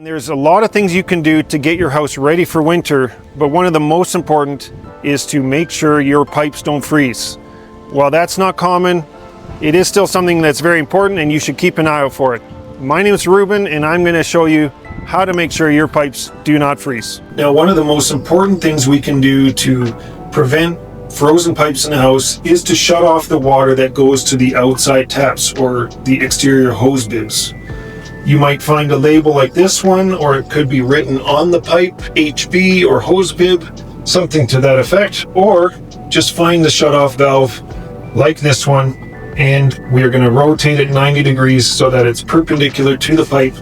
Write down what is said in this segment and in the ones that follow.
There's a lot of things you can do to get your house ready for winter, but one of the most important is to make sure your pipes don't freeze. While that's not common, it is still something that's very important and you should keep an eye out for it. My name is Reuben and I'm going to show you how to make sure your pipes do not freeze. Now, one of the most important things we can do to prevent frozen pipes in the house is to shut off the water that goes to the outside taps or the exterior hose bibs. You might find a label like this one, or it could be written on the pipe, HB or hose bib, something to that effect, or just find the shutoff valve like this one, and we're going to rotate it 90 degrees so that it's perpendicular to the pipe.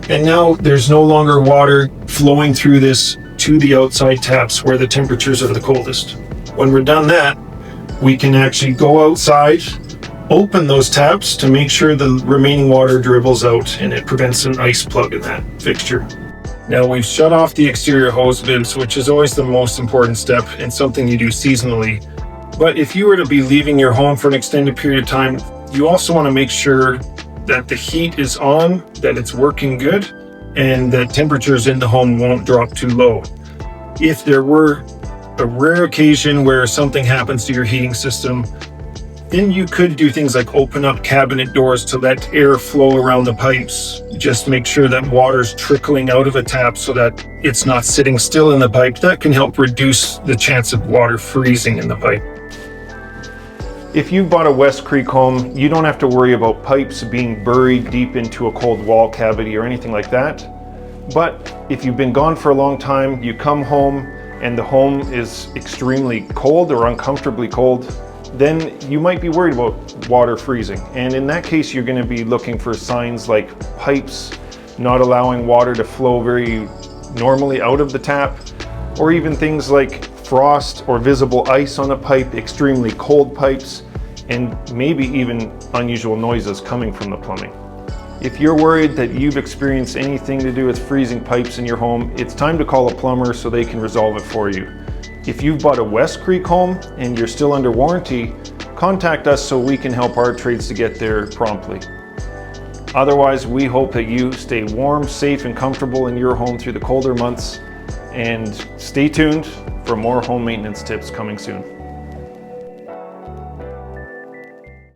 And now there's no longer water flowing through this to the outside taps where the temperatures are the coldest. When we're done that, we can actually go outside, open those taps to make sure the remaining water dribbles out and it prevents an ice plug in that fixture. Now we've shut off the exterior hose bibs, which is always the most important step and something you do seasonally. But if you were to be leaving your home for an extended period of time, you also want to make sure that the heat is on, that it's working good, and that temperatures in the home won't drop too low. If there were a rare occasion where something happens to your heating system, then you could do things like open up cabinet doors to let air flow around the pipes. Just make sure that water's trickling out of a tap so that it's not sitting still in the pipe. That can help reduce the chance of water freezing in the pipe. If you bought a West Creek home, you don't have to worry about pipes being buried deep into a cold wall cavity or anything like that. But if you've been gone for a long time, you come home and the home is extremely cold or uncomfortably cold, then you might be worried about water freezing. And in that case, you're going to be looking for signs like pipes not allowing water to flow very normally out of the tap, or even things like frost or visible ice on a pipe, extremely cold pipes, and maybe even unusual noises coming from the plumbing. If you're worried that you've experienced anything to do with freezing pipes in your home, it's time to call a plumber so they can resolve it for you. If you've bought a West Creek home and you're still under warranty, contact us so we can help our trades to get there promptly. Otherwise, we hope that you stay warm, safe, and comfortable in your home through the colder months, and stay tuned for more home maintenance tips coming soon.